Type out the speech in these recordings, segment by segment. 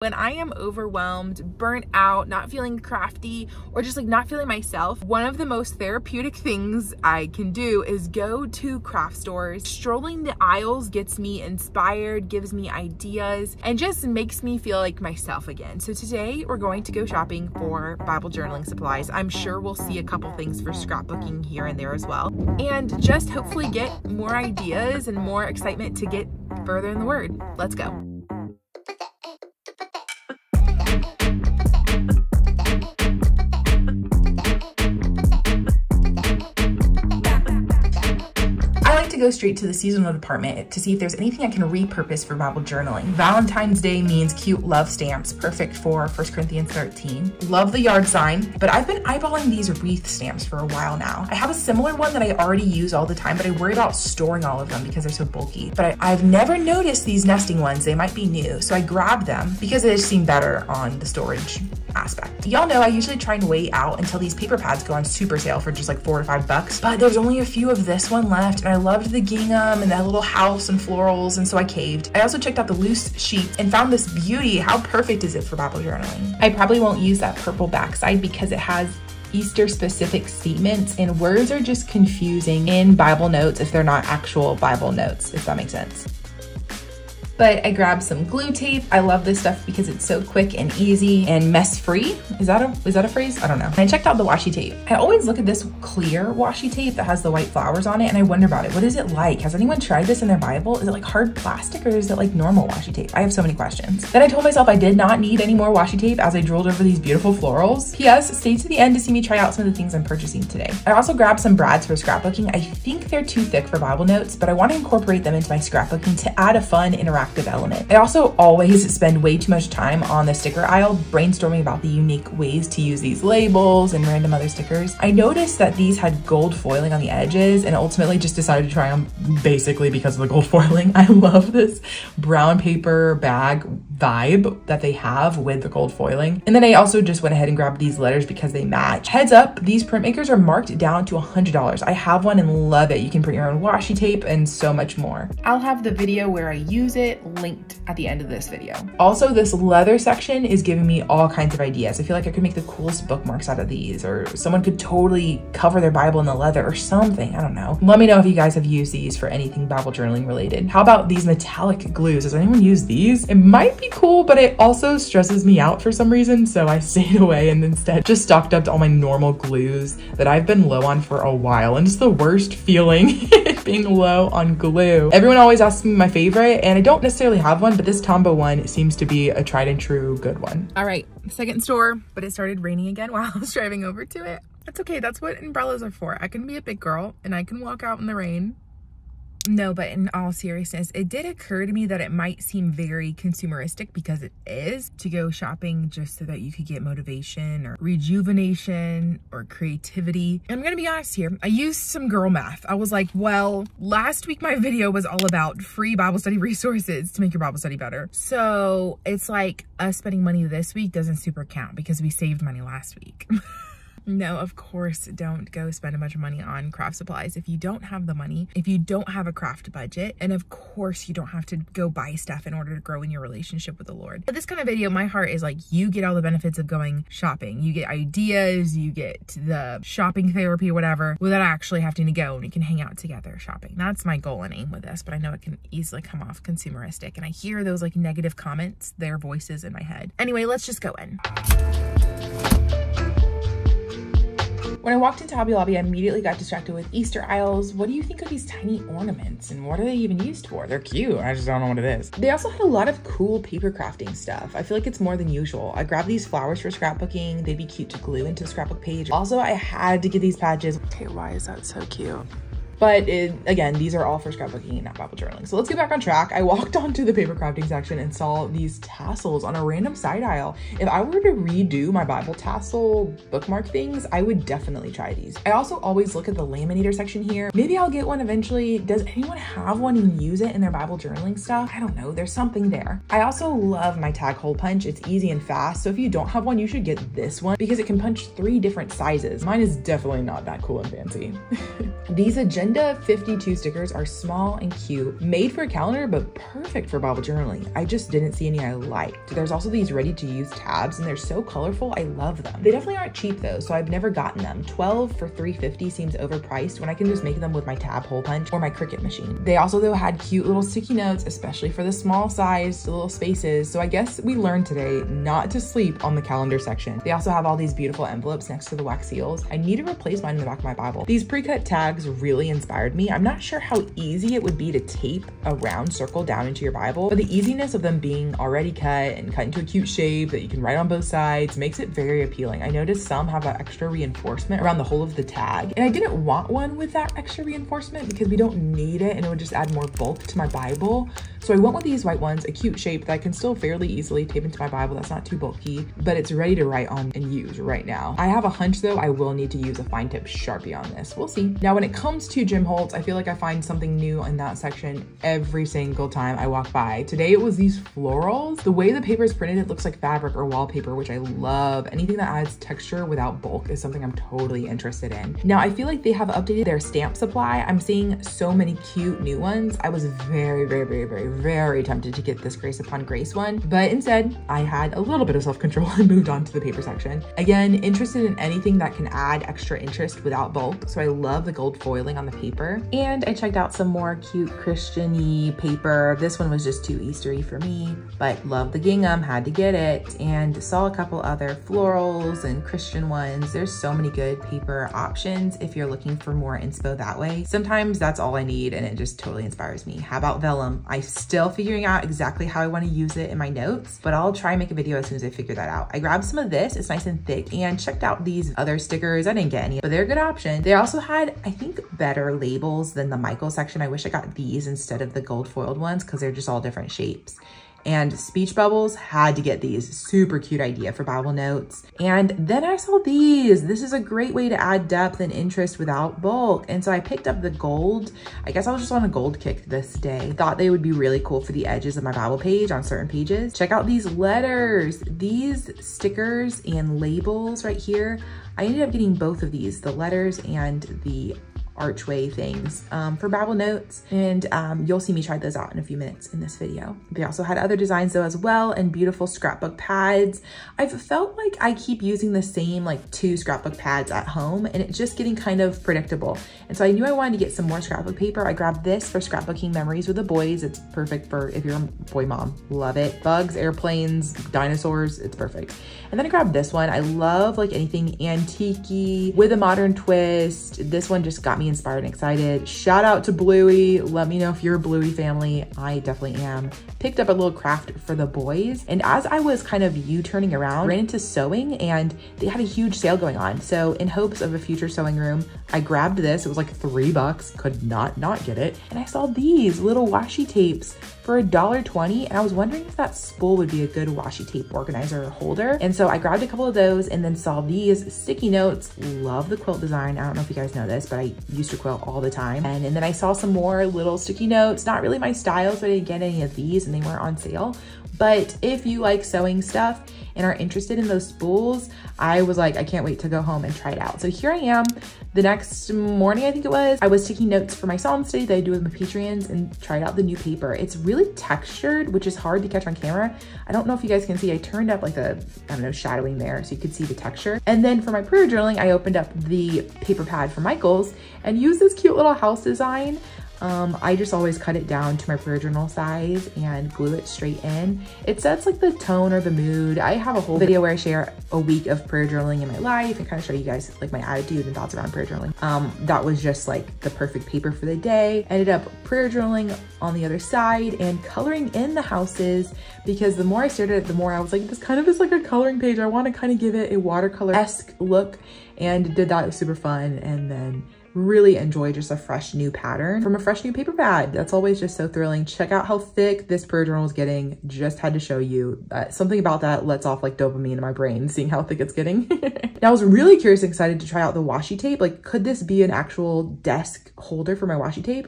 When I am overwhelmed, burnt out, not feeling crafty, or just like not feeling myself, one of the most therapeutic things I can do is go to craft stores. Strolling the aisles gets me inspired, gives me ideas, and just makes me feel like myself again. So today we're going to go shopping for Bible journaling supplies. I'm sure we'll see a couple things for scrapbooking here and there as well. And just hopefully get more ideas and more excitement to get further in the Word. Let's go. Go straight to the seasonal department to see if there's anything I can repurpose for Bible journaling. Valentine's Day means cute love stamps, perfect for 1 Corinthians 13. Love the yard sign, but I've been eyeballing these wreath stamps for a while now. I have a similar one that I already use all the time, but I worry about storing all of them because they're so bulky. But I've never noticed these nesting ones. They might be new, so I grabbed them because they just seem better on the storage aspect. Y'all know I usually try and wait out until these paper pads go on super sale for just like $4 or $5, but there's only a few of this one left, and I loved the gingham and that little house and florals, and so I caved. I also checked out the loose sheets and found this beauty. How perfect is it for Bible journaling? I probably won't use that purple backside because it has Easter specific statements, and words are just confusing in Bible notes if they're not actual Bible notes, if that makes sense. But I grabbed some glue tape. I love this stuff because it's so quick and easy and mess-free. Is that a phrase? I don't know. And I checked out the washi tape. I always look at this clear washi tape that has the white flowers on it, and I wonder about it. What is it like? Has anyone tried this in their Bible? Is it like hard plastic, or is it like normal washi tape? I have so many questions. Then I told myself I did not need any more washi tape as I drooled over these beautiful florals. P.S. Stay to the end to see me try out some of the things I'm purchasing today. I also grabbed some brads for scrapbooking. I think they're too thick for Bible notes, but I want to incorporate them into my scrapbooking to add a fun, interactive element. I also always spend way too much time on the sticker aisle brainstorming about the unique ways to use these labels and random other stickers. I noticed that these had gold foiling on the edges, and ultimately just decided to try them basically because of the gold foiling. I love this brown paper bag vibe that they have with the gold foiling. And then I also just went ahead and grabbed these letters because they match. Heads up, these printmakers are marked down to $100. I have one and love it. You can print your own washi tape and so much more. I'll have the video where I use it linked at the end of this video. Also, this leather section is giving me all kinds of ideas. I feel like I could make the coolest bookmarks out of these, or someone could totally cover their Bible in the leather or something. I don't know. Let me know if you guys have used these for anything Bible journaling related. How about these metallic glues? Does anyone use these? It might be cool, but it also stresses me out for some reason, so I stayed away and instead just stocked up to all my normal glues that I've been low on for a while, and it's the worst feeling being low on glue. Everyone always asks me my favorite, and I don't necessarily have one, but this Tombow one seems to be a tried and true good one. All right, second store, but it started raining again while I was driving over to it. That's okay, that's what umbrellas are for. I can be a big girl and I can walk out in the rain. No, but in all seriousness, it did occur to me that it might seem very consumeristic, because it is, to go shopping just so that you could get motivation or rejuvenation or creativity. And I'm gonna be honest here, I used some girl math. I was like, well, last week my video was all about free Bible study resources to make your Bible study better. So it's like us spending money this week doesn't super count because we saved money last week. No, of course, don't go spend a bunch of money on craft supplies if you don't have the money, if you don't have a craft budget, and of course you don't have to go buy stuff in order to grow in your relationship with the Lord. But this kind of video, my heart is like, you get all the benefits of going shopping. You get ideas, you get the shopping therapy or whatever, without actually having to go, and you can hang out together shopping. That's my goal and aim with this, but I know it can easily come off consumeristic, and I hear those like negative comments, their voices in my head. Anyway, let's just go in. When I walked into Hobby Lobby, I immediately got distracted with Easter aisles. What do you think of these tiny ornaments, and what are they even used for? They're cute. I just don't know what it is. They also had a lot of cool paper crafting stuff. I feel like it's more than usual. I grabbed these flowers for scrapbooking. They'd be cute to glue into a scrapbook page. Also, I had to get these patches. Okay, why is that so cute? But again, these are all for scrapbooking, not Bible journaling. So let's get back on track. I walked onto the paper crafting section and saw these tassels on a random side aisle. If I were to redo my Bible tassel bookmark things, I would definitely try these. I also always look at the laminator section here. Maybe I'll get one eventually. Does anyone have one and use it in their Bible journaling stuff? I don't know, there's something there. I also love my tag hole punch. It's easy and fast. So if you don't have one, you should get this one because it can punch 3 different sizes. Mine is definitely not that cool and fancy. These Agenda 52 stickers are small and cute, made for a calendar, but perfect for Bible journaling. I just didn't see any I liked. There's also these ready to use tabs and they're so colorful. I love them. They definitely aren't cheap though, so I've never gotten them. 12 for $3.50 seems overpriced when I can just make them with my tab hole punch or my Cricut machine. They also though had cute little sticky notes, especially for the small size little spaces. So I guess we learned today not to sleep on the calendar section. They also have all these beautiful envelopes next to the wax seals. I need to replace mine in the back of my Bible. These pre-cut tags really inspired me. I'm not sure how easy it would be to tape a round circle down into your Bible, but the easiness of them being already cut and cut into a cute shape that you can write on both sides makes it very appealing. I noticed some have that extra reinforcement around the whole of the tag, and I didn't want one with that extra reinforcement because we don't need it and it would just add more bulk to my Bible. So I went with these white ones, a cute shape that I can still fairly easily tape into my Bible that's not too bulky, but it's ready to write on and use right now. I have a hunch though, I will need to use a fine tip Sharpie on this. We'll see. Now when it comes to gym holds, I feel like I find something new in that section every single time I walk by. Today it was these florals. The way the paper is printed, it looks like fabric or wallpaper, which I love. Anything that adds texture without bulk is something I'm totally interested in. Now I feel like they have updated their stamp supply. I'm seeing so many cute new ones. I was very tempted to get this Grace Upon Grace one, but instead I had a little bit of self-control and moved on to the paper section. Again, interested in anything that can add extra interest without bulk. So I love the gold foiling on the paper. And I checked out some more cute Christian-y paper. This one was just too Eastery for me, but love the gingham, had to get it, and saw a couple other florals and Christian ones. There's so many good paper options if you're looking for more inspo that way. Sometimes that's all I need and it just totally inspires me. How about vellum? I'm still figuring out exactly how I want to use it in my notes, but I'll try and make a video as soon as I figure that out. I grabbed some of this, it's nice and thick, and checked out these other stickers. I didn't get any, but they're a good option. They also had, I think, better labels than the Michael section. I wish I got these instead of the gold foiled ones because they're just all different shapes. And speech bubbles, had to get these. Super cute idea for Bible notes. And then I saw these. This is a great way to add depth and interest without bulk. And so I picked up the gold. I guess I was just on a gold kick this day. Thought they would be really cool for the edges of my Bible page on certain pages. Check out these letters. These stickers and labels right here. I ended up getting both of these, the letters and the archway things for Bible notes, and you'll see me try those out in a few minutes in this video. They also had other designs though as well, and beautiful scrapbook pads. I've felt like I keep using the same like 2 scrapbook pads at home and it's just getting kind of predictable, and so I knew I wanted to get some more scrapbook paper. I grabbed this for scrapbooking memories with the boys. It's perfect for if you're a boy mom. Love it. Bugs, airplanes, dinosaurs, it's perfect. And then I grabbed this one. I love like anything antique-y with a modern twist. This one just got me inspired and excited. Shout out to Bluey. Let me know if you're a Bluey family. I definitely am. Picked up a little craft for the boys. And as I was kind of U-turning around, ran into sewing and they had a huge sale going on. So in hopes of a future sewing room, I grabbed this. It was like $3, could not get it. And I saw these little washi tapes for $1.20. And I was wondering if that spool would be a good washi tape organizer or holder. And so I grabbed a couple of those and then saw these sticky notes. Love the quilt design. I don't know if you guys know this, but I used to quilt all the time. And then I saw some more little sticky notes. Not really my style, so I didn't get any of these and they weren't on sale. But if you like sewing stuff and are interested in those spools, I was like, I can't wait to go home and try it out. So here I am. The next morning, I think it was, I was taking notes for my Psalm study that I do with my Patreons and tried out the new paper. It's really textured, which is hard to catch on camera. I don't know if you guys can see, I turned up like a, I don't know, shadowing there so you could see the texture. And then for my prayer journaling, I opened up the paper pad for Michael's and used this cute little house design. I just always cut it down to my prayer journal size and glue it straight in. It sets like the tone or the mood. I have a whole video where I share a week of prayer journaling in my life and kind of show you guys like my attitude and thoughts around prayer journaling. That was just like the perfect paper for the day. Ended up prayer journaling on the other side and coloring in the houses, because the more I stared at it, the more I was like, this kind of is like a coloring page. I want to kind of give it a watercolor-esque look, and did that. It was super fun. And then really enjoy just a fresh new pattern from a fresh new paper pad. That's always just so thrilling. Check out how thick this prayer journal is getting. Just had to show you something about that lets off like dopamine in my brain, seeing how thick it's getting. Now I was really curious and excited to try out the washi tape. Like, could this be an actual desk holder for my washi tape?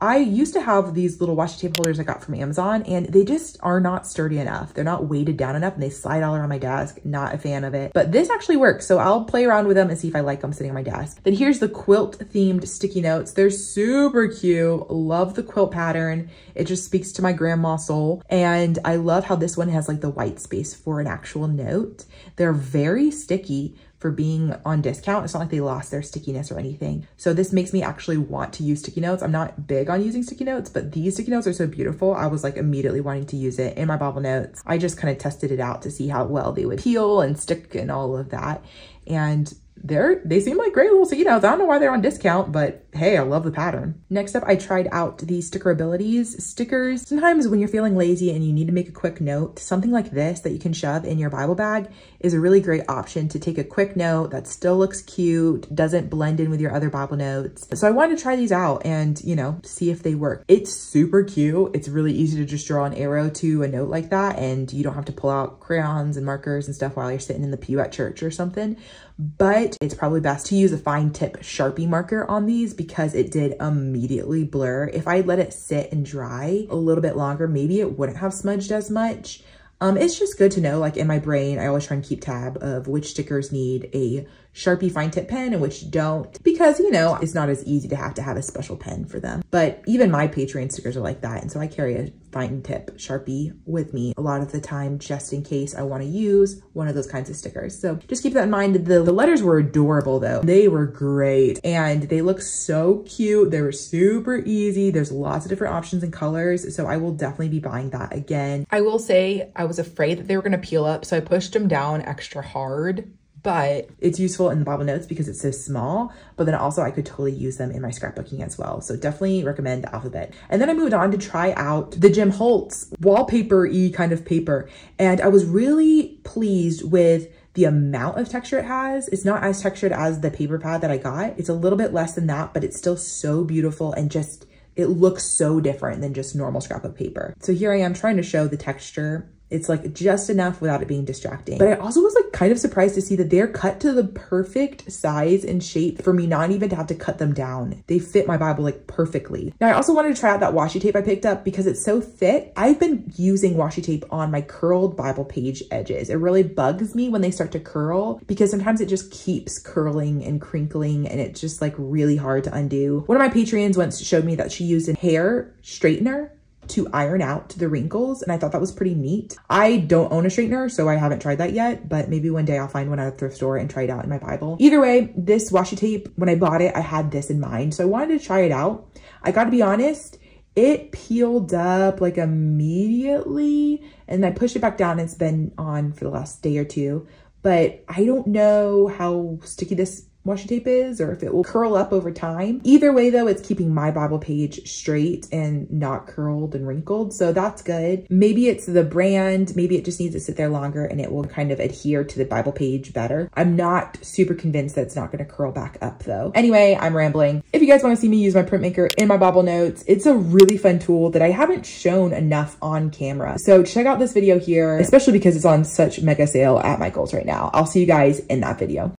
I used to have these little washi tape holders I got from Amazon, and they just are not sturdy enough. They're not weighted down enough and they slide all around my desk. Not a fan of it, but this actually works. So I'll play around with them and see if I like them sitting on my desk. Then here's the quilt themed sticky notes. They're super cute. Love the quilt pattern. It just speaks to my grandma soul. And I love how this one has like the white space for an actual note. They're very sticky for being on discount. It's not like they lost their stickiness or anything. So this makes me actually want to use sticky notes. I'm not big on using sticky notes, but these sticky notes are so beautiful. I was like immediately wanting to use it in my Bible notes. I just kind of tested it out to see how well they would peel and stick and all of that. And they seem like great little sticky notes. I don't know why they're on discount, but hey, I love the pattern. Next up, I tried out the Sticker Abilities stickers. Sometimes when you're feeling lazy and you need to make a quick note, something like this that you can shove in your Bible bag is a really great option to take a quick note that still looks cute, doesn't blend in with your other Bible notes. So I wanted to try these out and, you know, see if they work. It's super cute. It's really easy to just draw an arrow to a note like that, and you don't have to pull out crayons and markers and stuff while you're sitting in the pew at church or something. But it's probably best to use a fine tip Sharpie marker on these because it did immediately blur. If I let it sit and dry a little bit longer, maybe it wouldn't have smudged as much. It's just good to know, like in my brain, I always try and keep tab of which stickers need a Sharpie fine tip pen and which don't, because, you know, it's not as easy to have a special pen for them. But even my Patreon stickers are like that. And so I carry a fine tip Sharpie with me a lot of the time, just in case I want to use one of those kinds of stickers. So just keep that in mind. The letters were adorable though. They were great and they look so cute. They were super easy. There's lots of different options and colors. So I will definitely be buying that again. I will say I was afraid that they were going to peel up, so I pushed them down extra hard. But it's useful in the Bible notes because it's so small, but then also I could totally use them in my scrapbooking as well. So definitely recommend the alphabet. And then I moved on to try out the Jim Holtz wallpaper-y kind of paper. And I was really pleased with the amount of texture it has. It's not as textured as the paper pad that I got. It's a little bit less than that, but it's still so beautiful and just, it looks so different than just normal scrapbook paper. So here I am trying to show the texture. It's like just enough without it being distracting. But I also was like kind of surprised to see that they're cut to the perfect size and shape for me not even to have to cut them down. They fit my Bible like perfectly. Now I also wanted to try out that washi tape I picked up because it's so thick. I've been using washi tape on my curled Bible page edges. It really bugs me when they start to curl because sometimes it just keeps curling and crinkling and it's just like really hard to undo. One of my Patreons once showed me that she used a hair straightener to iron out the wrinkles, and I thought that was pretty neat. I don't own a straightener, so I haven't tried that yet, but maybe one day I'll find one at a thrift store and try it out in my Bible. Either way, this washi tape, when I bought it, I had this in mind, so I wanted to try it out. I gotta be honest, it peeled up like immediately, and I pushed it back down and it's been on for the last day or two, but I don't know how sticky this washi tape is or if it will curl up over time. Either way though, it's keeping my Bible page straight and not curled and wrinkled, so that's good. Maybe it's the brand, maybe it just needs to sit there longer and it will kind of adhere to the Bible page better. I'm not super convinced that it's not going to curl back up though. Anyway, I'm rambling. If you guys want to see me use my printmaker in my Bible notes, it's a really fun tool that I haven't shown enough on camera. So check out this video here, especially because it's on such mega sale at Michael's right now. I'll see you guys in that video.